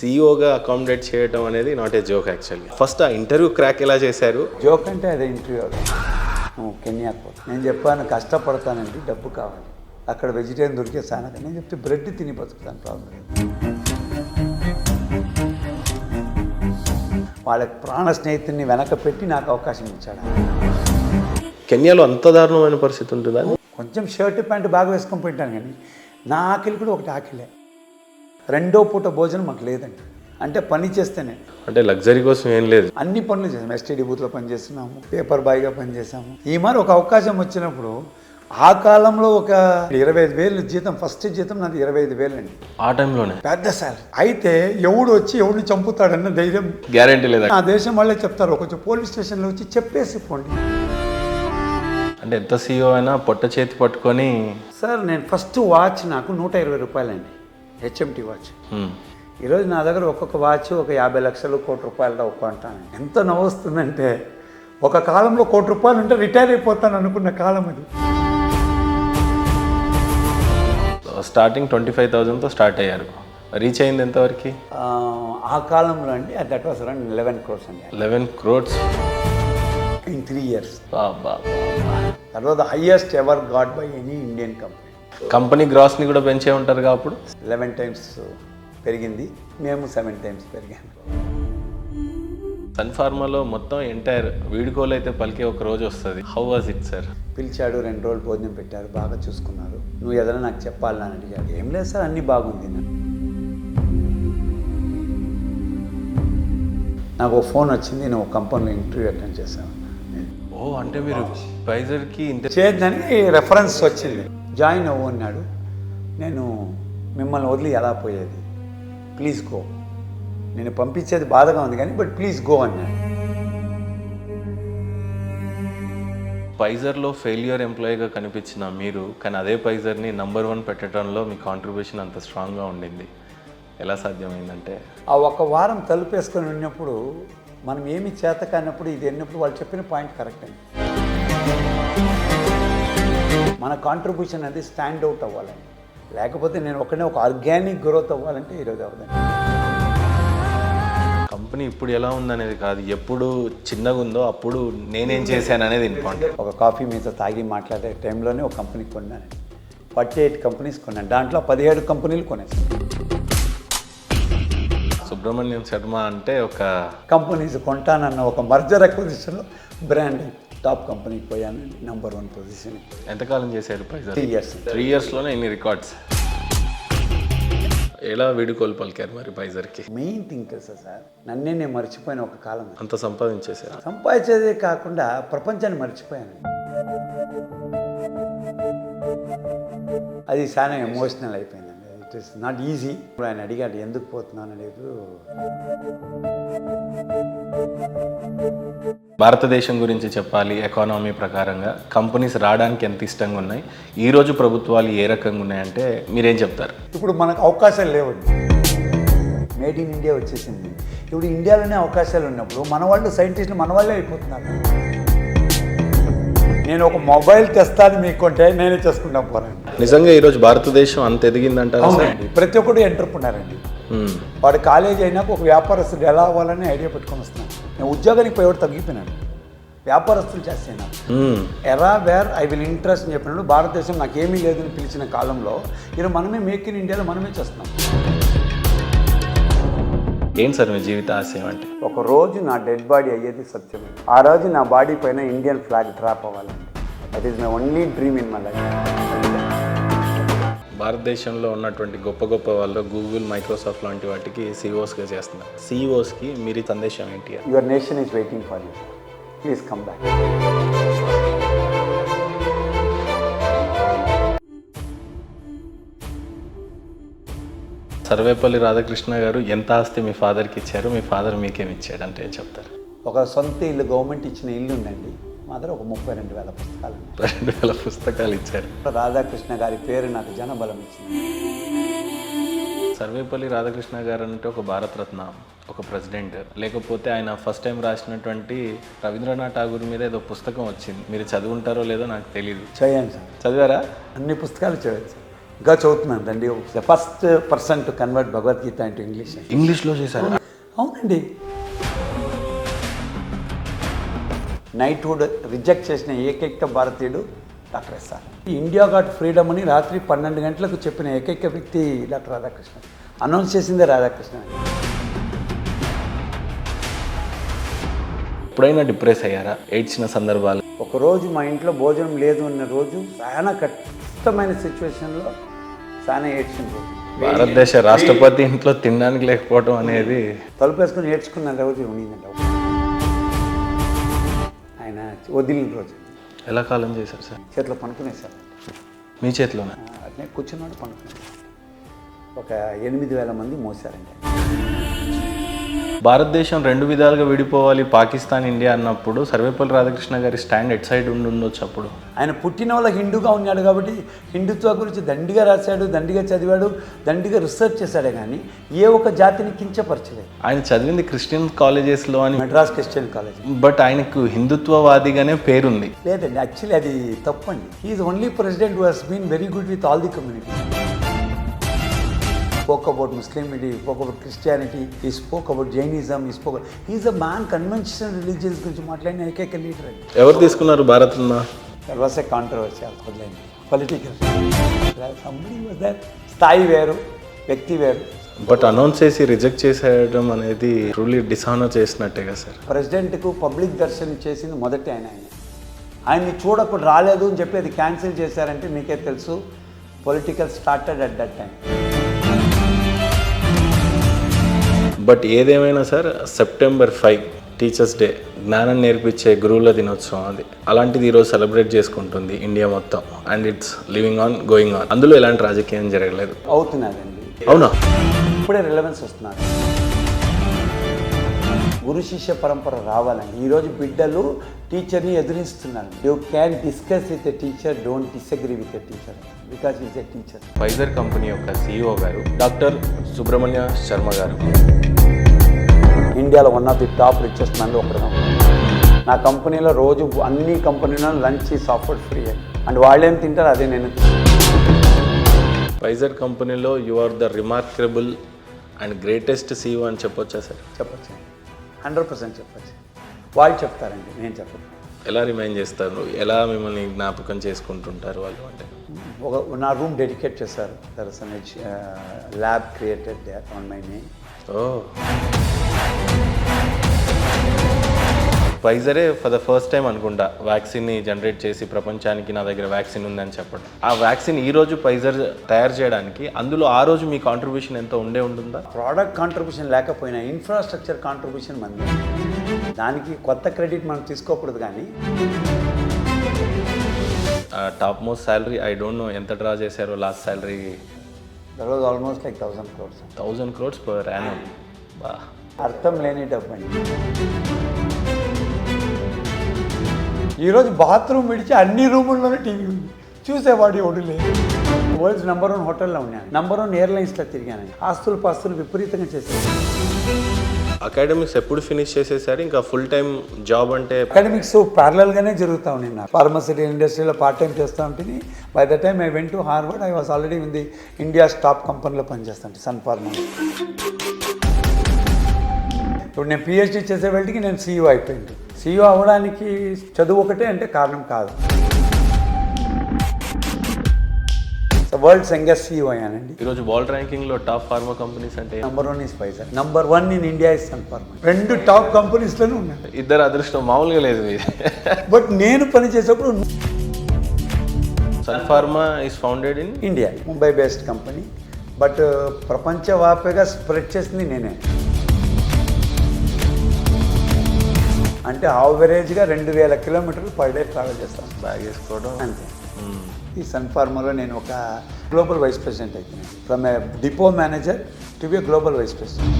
సీఈఓగా accommodate చేయడం అనేది not a joke actually. First ఆ ఇంటర్వ్యూ క్రాక్ ఎలా చేశారు? జోక్ అంటే అదే ఇంటర్వ్యూ. కెన్యాకు నేను చెప్పాను కష్టపడతానండి, డబ్బు కావాలి. అక్కడ వెజిటేరియన్ దొరికే సానక నేను చెప్తే బ్రెడ్ తిని బతుకుతాను, ప్రాబ్లం లేదు. వాళ్ళ ప్రాణ స్నేహితుడిని వెనక పెట్టి నాకు అవకాశం ఇచ్చాడు. కెన్యాలో అంత దారుణమైన పరిస్థితి ఉంటుందా? కొంచెం షర్ట్ ప్యాంటు బాగా వేసుకొని పోయింటాను, కానీ నా ఆకలి కూడా ఒకటి ఆకలే. రెండో పూట భోజనం మాకు లేదండి. అంటే పని చేస్తేనే, అంటే లగ్జరీ కోసం ఏం లేదు, అన్ని పనులు చేసాము. ఎస్టీడీ బూత్లో పనిచేస్తున్నాము, పేపర్ బాయ్గా పనిచేసాము. ఈ మరి ఒక అవకాశం వచ్చినప్పుడు ఆ కాలంలో ఒక 25,000 జీతం, ఫస్ట్ జీతం నాది 25,000 అండి. ఆ టైంలోనే పెద్ద సార్. అయితే ఎవడు వచ్చి ఎవడిని చంపుతాడన్న ధైర్యం గ్యారెంటీ లేదా? ఆ దేశం వాళ్ళే చెప్తారు, కొంచెం పోలీస్ స్టేషన్లో వచ్చి చెప్పేసి పోండి. అంటే ఎంత సీఈఓ అయినా పొట్ట చేతి పట్టుకొని. సార్ నేను ఫస్ట్ వాచ్ నాకు 120 రూపాయలండి, హెచ్ఎంటీ వాచ్. ఈరోజు నా దగ్గర ఒక్కొక్క వాచ్ ఒక 50 లక్షలు, ₹1,00,00,000 కొంటాను. ఎంత నవ్వుస్తుందంటే ఒక కాలంలో ₹1,00,00,000 ఉంటే రిటైర్ అయిపోతాను అనుకున్న కాలం అది. స్టార్టింగ్ 25,000తో స్టార్ట్ అయ్యారు, రీచ్ అయింది ఎంతవరకు? ఆ కాలంలో అండి దట్ వాస్ అరౌండ్ 11 crores అండి. 11 crores ఇన్ 3 years. బాబా, that was the highest ever got by any Indian company. Company గ్రాస్ని కూడా పెంచే ఉంటారు అప్పుడు. 11 times పెరిగింది, మేము 7 times పెరిగాము. సన్ ఫార్మాలో మొత్తం ఎంటైర్ వీడుకోలు అయితే పలికే ఒక రోజు వస్తుంది. How was it sir? పిలిచాడు, 2 రోజులు భోజనం పెట్టారు, బాగా చూసుకున్నారు. నువ్వు ఏదైనా నాకు చెప్పాలని అని అడిగాడు. ఏం లేదు సార్, అన్నీ బాగుంది. నాకు ఒక ఫోన్ వచ్చింది, నేను ఒక కంపెనీలో ఇంటర్వ్యూ అటెండ్ చేశాను. ఓ, అంటే మీరు ఫైజర్కి చేయడానికి రెఫరెన్స్ వచ్చింది. జాయిన్ అవ్వు అన్నాడు. నేను మిమ్మల్ని వదిలి ఎలా పోయేది, ప్లీజ్ గో. నేను పంపించేది బాధగా ఉంది కానీ బట్ ప్లీజ్ గో అన్నాడు. ఫైజర్లో ఫెయిల్యూర్ ఎంప్లాయీగా కనిపించిన మీరు, కానీ అదే ఫైజర్ని నంబర్ 1 పెట్టడంలో మీ కాంట్రిబ్యూషన్ అంత స్ట్రాంగ్గా ఉండింది. ఎలా సాధ్యమైందంటే, ఆ ఒక వారం తలుపేసుకొని ఉన్నప్పుడు మనం ఏమి చేత కానప్పుడు ఇది ఎన్నప్పుడు వాళ్ళు చెప్పిన పాయింట్ కరెక్ట్ అండి. మన కాంట్రిబ్యూషన్ అనేది స్టాండ్ అవుట్ అవ్వాలండి. లేకపోతే నేను ఒకనే ఒక ఆర్గానిక్ గ్రోత్ అవ్వాలంటే ఈరోజు అవ్వదండి. కంపెనీ ఇప్పుడు ఎలా ఉందనేది కాదు, ఎప్పుడు చిన్నగా ఉందో అప్పుడు నేనేం చేశాను అనేది ఇంపార్టెంట్. ఒక కాఫీ మీద తాగి మాట్లాడే టైంలోనే ఒక కంపెనీ కొన్నాను. 48 కంపెనీస్ కొన్నాను, దాంట్లో 17 కంపెనీలు కొనేసాను. సుబ్రహ్మణ్యం శర్మ అంటే ఒక కంపెనీస్ కొంటానన్న ఒక మర్జర్ అక్విజిషన్లో బ్రాండ్ టాప్ కంపెనీకి పోయాను, నెంబర్ 1 పొజిషన్. ఎంతకాలం చేశారు ఫైజర్? 3 years. 3 yearsలోనే ఇన్ని రికార్డ్స్. ఎలా వీడుకోలు పలికారు మరి ఫైజర్కి? మెయిన్ థింగ్ తెలుసా సార్, నన్నే నేను మర్చిపోయిన ఒక కాలం. అంత సంపాదించేశారు. సంపాదించేదే కాకుండా ప్రపంచాన్ని మర్చిపోయాను. అది చాలా ఎమోషనల్ అయిపోయిందండి. It is not easy. ఇప్పుడు ఆయన అడిగాడు ఎందుకు పోతున్నాను అనేది. భారతదేశం గురించి చెప్పాలి, ఎకానమీ ప్రకారంగా కంపెనీస్ రావడానికి ఎంత ఇష్టంగా ఉన్నాయి, ఈరోజు ప్రభుత్వాలు ఏ రకంగా ఉన్నాయంటే మీరేం చెప్తారు? ఇప్పుడు మనకు అవకాశాలు లేవండి. మేడ్ ఇన్ ఇండియా వచ్చేసింది. ఇప్పుడు ఇండియాలోనే అవకాశాలు ఉన్నప్పుడు మన వాళ్ళు సైంటిస్టులు మన వాళ్ళే అయిపోతున్నారు. నేను ఒక మొబైల్ తెస్తాను మీకు అంటే నేనే చేసుకుంటా పోరాను. నిజంగా ఈరోజు భారతదేశం అంత ఎదిగిందంటారు. ప్రతి ఒక్కరు ఎంటర్ప్రెన్యూర్ అండి. వాడు కాలేజ్ అయినాక ఒక వ్యాపారస్తుడు ఎలా అవ్వాలని ఐడియా పెట్టుకొని వస్తున్నాను. నేను ఉద్యోగానికి పోయేవాడు తగ్గిపోయినాను, వ్యాపారస్తులు చేస్తాను. ఎరా వేర్ ఐ విల్ ఇంట్రెస్ట్ అని చెప్పినప్పుడు భారతదేశం నాకేమీ లేదని పిలిచిన కాలంలో ఈరోజు మనమే మేక్ ఇన్ ఇండియాలో మనమే చేస్తున్నాం. ఏంటి సార్ మీ జీవిత ఆశయం అంటే? ఒక రోజు నా డెడ్ బాడీ అయ్యేది సత్యమే. ఆ రోజు నా బాడీ పైన ఇండియన్ ఫ్లాగ్ డ్రాప్ అవ్వాలండి. That is my only dream in my life. భారతదేశంలో ఉన్నటువంటి గొప్ప గొప్ప వాళ్ళు గూగుల్, మైక్రోసాఫ్ట్ లాంటి వాటికి సీఈఓస్గా చేస్తున్నారు. సీఈఓస్కి మీరు సందేశం ఏంటి? Your nation is waiting for you, please come back. Sarvepalli Radhakrishna గారు ఎంత ఆస్తి మీ ఫాదర్కి ఇచ్చారు, మీ ఫాదర్ మీకేమి ఇచ్చాడు అంటే ఏం చెప్తారు? ఒక సొంత ఇల్లు, గవర్నమెంట్ ఇచ్చిన ఇల్లు ఉందండి. మా దగ్గర ఒక 32,000 పుస్తకాలు ఉన్నాయి. 2,000 పుస్తకాలు ఇచ్చారు. రాధాకృష్ణ గారి పేరు నాకు జనబలం ఇచ్చింది. సర్వేపల్లి రాధాకృష్ణ గారు అంటే ఒక భారతరత్న, ఒక ప్రెసిడెంట్. లేకపోతే ఆయన ఫస్ట్ టైం రాసినటువంటి రవీంద్రనాథ్ ఠాగూర్ మీద ఏదో పుస్తకం వచ్చింది, మీరు చదువుంటారో లేదో నాకు తెలియదు. చదివాను సార్. చదివారా? అన్ని పుస్తకాలు చదివాను సార్. ఇంకా చదువుతున్నాను రండి. The first person to convert Bhagavad Gita into English. ఇంగ్లీష్లో చేశారు. అవునండి. నైట్హుడ్ రిజెక్ట్ చేసిన ఏకైక భారతీయుడు doctor SR. India got freedom అని రాత్రి 12 గంటలకు చెప్పిన ఏకైక వ్యక్తి డాక్టర్ రాధాకృష్ణ. అనౌన్స్ చేసిందే రాధాకృష్ణ. ఎప్పుడైనా డిప్రెస్ అయ్యారా? ఏడ్చిన సందర్భాలు? ఒకరోజు మా ఇంట్లో భోజనం లేదు అన్న రోజు చాలా కష్టమైన సిచ్యువేషన్లో చాలా ఏడ్చిన రోజు. భారతదేశ రాష్ట్రపతి ఇంట్లో తినడానికి లేకపోవడం అనేది తలుపు వేసుకుని ఏడ్చుకున్న రోజు ఉండిందంట. ఆయన వదిలిన రోజు. ఎలా కాలం చేశారు సార్? చేతిలో పనుకునేసారు. మీ చేతిలోనే? అట్నే కూర్చున్నాడు, పనుకున్నాడు. ఒక 8,000 మంది మోసారండి. భారతదేశం 2 విధాలుగా విడిపోవాలి, పాకిస్తాన్ ఇండియా అన్నప్పుడు సర్వేపల్లి రాధాకృష్ణ గారి స్టాండ్ ఎట్ సైడ్ ఉండొచ్చు అప్పుడు. ఆయన పుట్టిన వాళ్ళ హిందూగా ఉన్నాడు కాబట్టి హిందుత్వ గురించి దండిగా రాశాడు, దండిగా చదివాడు, దండిగా రీసెర్చ్ చేశాడే కానీ ఏ ఒక్క జాతిని కించపరచలేదు. ఆయన చదివింది క్రిస్టియన్ కాలేజెస్లో అని, మెడ్రాస్ క్రిస్టియన్ కాలేజ్. బట్ ఆయనకు హిందుత్వవాదిగానే పేరుంది. లేదండి, యాక్చువల్లీ అది తప్పండి. He is only president who has been very good with all the community. Spoke about Muslimity, he spoke about Christianity, he spoke about Jainism, he is a man conventional religions గురించి మాట్లాడిన ఏకైక leader అండి. ఎవరు తీసుకున్నారు భారత్న? There was a controversy, political. Somebody was there. స్థాయి వేరు, వ్యక్తి వేరు. బట్ అనౌన్స్ చేసి రిజెక్ట్ చేసేయడం అనేది ట్రూలీ డిసానర్ చేసినట్టే కదా సార్. ప్రెసిడెంట్కు పబ్లిక్ దర్శనం చేసింది మొదటి ఆయన్ని చూడకుండా రాలేదు అని చెప్పి అది క్యాన్సిల్ చేశారంటే మీకే తెలుసు. Political started at that time. But ఏదేమైనా సార్, సెప్టెంబర్ 5 టీచర్స్ డే, జ్ఞానం నేర్పించే గురువుల దినోత్సవం. అది అలాంటిది ఈరోజు సెలబ్రేట్ చేసుకుంటుంది ఇండియా మొత్తం. And it's living on, going on. అందులో ఎలాంటి రాజకీయం జరగలేదు. అవుతున్నదండి. అవునా? ఇప్పుడే రిలవెన్స్ వస్తున్నారు. గురు శిష్య పరంపర రావాలండి. ఈరోజు బిడ్డలు టీచర్ని ఎదురిస్తున్నారు. You can discuss with a teacher, don't disagree with a teacher because is a teacher. Pfizer company యొక్క CEO గారు డాక్టర్ సుబ్రహ్మణ్య శర్మ గారు ఇండియాలో one of the top richest మ్యాన్లో ఒకడు. నా కంపెనీలో రోజు అన్ని కంపెనీలో లంచ్ సాఫ్ట్వేర్ ఫ్రీ అండ్ వాళ్ళేం తింటారు అదే నేను. ఫైజర్ కంపెనీలో you are the remarkable and greatest CEO అని చెప్పొచ్చా సార్? చెప్పచ్చు, 100% చెప్పచ్చు. వాళ్ళు చెప్తారండి, నేను చెప్పను. ఎలా రిమైండ్ చేస్తారు? ఎలా మిమ్మల్ని జ్ఞాపకం చేసుకుంటుంటారు వాళ్ళు? అంటే నా రూమ్ డెడికేట్ చేశారు. There is an lab created there on my name. ఫైజరే ఫర్ ద ఫస్ట్ టైం అనుకుంటా వ్యాక్సిన్ని జనరేట్ చేసి ప్రపంచానికి నా దగ్గర వ్యాక్సిన్ ఉందని చెప్పడం. ఆ వ్యాక్సిన్ ఈ రోజు ఫైజర్ తయారు చేయడానికి, అందులో ఆ రోజు మీ కాంట్రిబ్యూషన్ ఎంత ఉంటుందా? ప్రోడక్ట్ కాంట్రిబ్యూషన్ లేకపోయినా ఇన్ఫ్రాస్ట్రక్చర్ కాంట్రిబ్యూషన్ మంది. దానికి కొత్త క్రెడిట్ మనం తీసుకోకూడదు. కానీ top most salary I don't know ఎంత డ్రా చేశారో last salary. That was almost like 1,000 crores. 1,000 crores per annum. బా, అర్థం లేని డబ్బు అండి. ఈరోజు బాత్రూమ్ విడిచి అన్ని రూముల్లోనే టీవీ ఉంది, చూసేవాడు ఎవడు లేదు. వరల్డ్స్ నెంబర్ 1 హోటల్లో ఉన్నాను, నెంబర్ 1 ఎయిర్లైన్స్లో తిరిగాను. ఆస్తులు పాస్తులు విపరీతంగా చేశాను. అకాడమిక్స్ ఎప్పుడు ఫినిష్ చేసేసారు? ఇంకా ఫుల్ టైం జాబ్ అంటే? అకాడమిక్స్ ప్యారలల్గానే జరుగుతూ ఉన్నాయి. నా ఫార్మసిటీ ఇండస్ట్రీలో పార్ట్ టైం చేస్తూ ఉంటుంది. By the time I went to Harvard, I was already in the India's top కంపెనీలో పనిచేస్తాను, సన్ ఫార్మా. ఇప్పుడు నేను PhD చేసే వెళ్ళకి నేను CEO అయిపోయింది. CEO అవ్వడానికి చదువు ఒకటే అంటే కారణం కాదు. వరల్డ్స్ యంగెస్ట్ CEO అయ్యానండి. ఈరోజు వరల్డ్ ర్యాంకింగ్లో టాప్ ఫార్మా కంపెనీస్ అంటే number 1 is Pfizer, number 1 in India is Sun Pharma. 2 top కంపెనీస్లోనే ఉన్నాయి. ఇద్దరు అదృష్టం మామూలుగా లేదు మీది. బట్ నేను పని చేసేప్పుడు Sun Pharma is founded in India, Mumbai based company. But ప్రపంచవ్యాప్తంగా స్ప్రెడ్ చేసింది నేనే. అంటే యావరేజ్గా 2,000 kilometers పర్ డే ట్రావెల్ చేస్తాను. బ్యాగ్ వేసుకోవడం అంతే. ఈ సన్ ఫార్మాలో నేను ఒక గ్లోబల్ వైస్ ప్రెసిడెంట్ అయిపోయాను. From a depot manager to be global vice president.